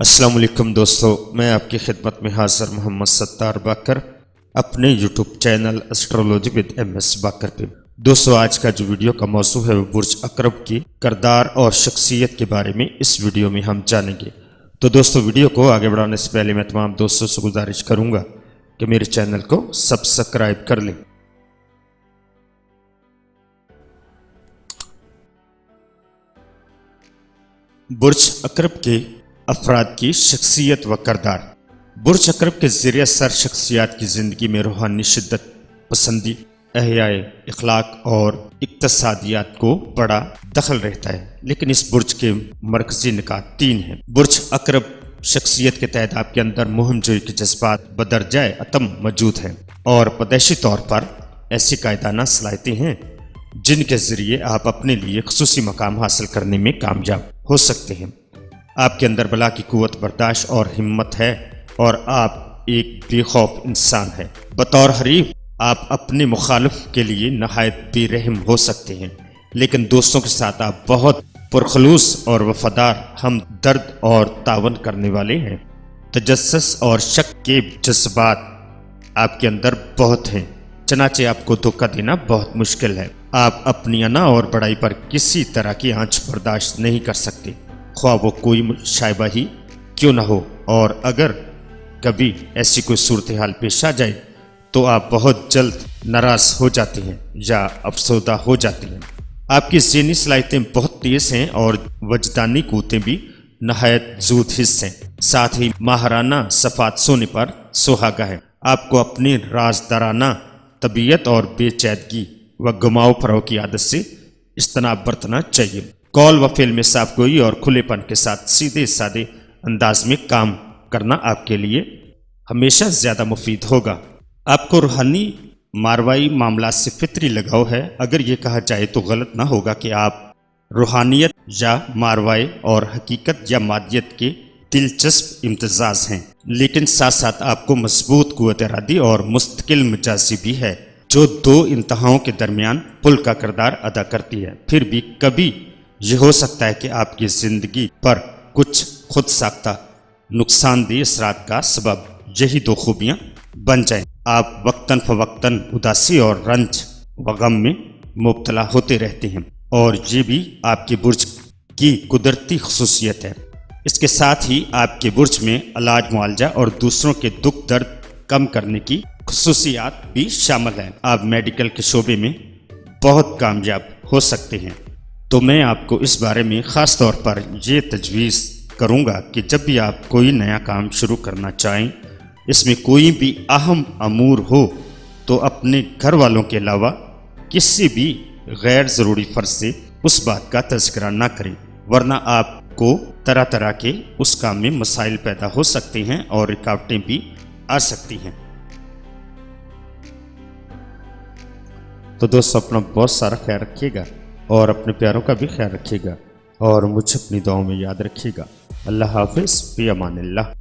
السلام علیکم دوستو، میں آپ کی خدمت میں حاضر محمد ستار باقر اپنے YouTube channel astrology with M S Baqir پہ۔ دوستو، آج کا جو ویڈیو کا موضوع ہے وہ برج عقرب کی کردار اور شخصیت کے بارے میں اس ویڈیو میں ہم جانیں گے۔ تو دوستو، ویڈیو کو آگے بڑھانے سے پہلے میں تمام دوستوں سے گزارش کروں گا کہ میرے چینل کو سبسکرائب کر لیں۔ برج عقرب کے افراد کی شخصیت و کردار۔ برج عقرب کے ذریعہ سر شخصیات کی زندگی میں روحانی شدت پسندی، احیاء اخلاق اور اقتصادیات کو بڑا دخل رہتا ہے، لیکن اس برج کے مرکزی نکات 3 ہیں۔ برج عقرب شخصیت کے تحت آپ کے اندر مہم جوئی کے جذبات بدرجۂ عدم موجود ہیں اور پیدائشی طور پر ایسی قائدانہ صلاحیتیں ہیں جن کے ذریعے آپ اپنے لیے خصوصی مقام حاصل کرنے میں کامیاب ہو سکتے ہیں۔ آپ کے اندر بلا کی قوت برداشت اور ہمت ہے اور آپ ایک بے خوف انسان ہیں۔ بطور حریف آپ اپنے مخالف کے لیے نہایت بے رحم ہو سکتے ہیں، لیکن دوستوں کے ساتھ آپ بہت پرخلوص اور وفادار، ہمدرد اور تعاون کرنے والے ہیں۔ تجسس اور شک کے جذبات آپ کے اندر بہت ہیں، چنانچہ آپ کو دھوکہ دینا بہت مشکل ہے۔ آپ اپنی انا اور بڑائی پر کسی طرح کی آنچ برداشت نہیں کر سکتے، خواہ وہ کوئی شائبہ ہی کیوں نہ ہو، اور اگر کبھی ایسی کوئی صورتحال پیش آ جائے تو آپ بہت جلد ناراض ہو جاتے ہیں یا افسردہ ہو جاتے ہیں۔ آپ کی ذہنی صلاحیتیں بہت تیز ہیں اور وجدانی قوتیں بھی نہایت زود حس ہیں، ساتھ ہی ماہرانہ صفات سونے پر سہاگا ہے۔ آپ کو اپنی رازدارانہ طبیعت اور بے چیدگی و گماؤ فروغ کی عادت سے اجتناب برتنا چاہیے۔ قول و فعل میں صاف گوئی اور کھلے پن کے ساتھ سیدھے سادے انداز میں کام کرنا آپ کے لیے ہمیشہ زیادہ مفید ہوگا۔ آپ کو روحانی ماروائی معاملات سے فطری لگاؤ ہے۔ اگر یہ کہا جائے تو غلط نہ ہوگا کہ آپ روحانیت یا ماروائے اور حقیقت یا مادیت کے دلچسپ امتزاج ہیں، لیکن ساتھ ساتھ آپ کو مضبوط قوت ارادی اور مستقل مزاجی بھی ہے جو دو انتہاؤں کے درمیان پل کا کردار ادا کرتی ہے۔ پھر بھی کبھی یہ ہو سکتا ہے کہ آپ کی زندگی پر کچھ خود ساختہ نقصان دہ اثرات کا سبب یہی دو خوبیاں بن جائیں۔ آپ وقتاً فوقتاً اداسی اور رنج و غم میں مبتلا ہوتے رہتے ہیں، اور یہ بھی آپ کے برج کی قدرتی خصوصیت ہے۔ اس کے ساتھ ہی آپ کے برج میں علاج معالجہ اور دوسروں کے دکھ درد کم کرنے کی خصوصیات بھی شامل ہیں۔ آپ میڈیکل کے شعبے میں بہت کامیاب ہو سکتے ہیں، تو میں آپ کو اس بارے میں خاص طور پر یہ تجویز کروں گا کہ جب بھی آپ کوئی نیا کام شروع کرنا چاہیں، اس میں کوئی بھی اہم امور ہو تو اپنے گھر والوں کے علاوہ کسی بھی غیر ضروری فرد سے اس بات کا تذکرہ نہ کریں، ورنہ آپ کو طرح طرح کے اس کام میں مسائل پیدا ہو سکتے ہیں اور رکاوٹیں بھی آ سکتی ہیں۔ تو دوستو، اپنا بہت سارا خیال رکھیے گا اور اپنے پیاروں کا بھی خیال رکھیے گا، اور مجھے اپنی دعاؤں میں یاد رکھیے گا۔ اللہ حافظ، فی امان اللہ۔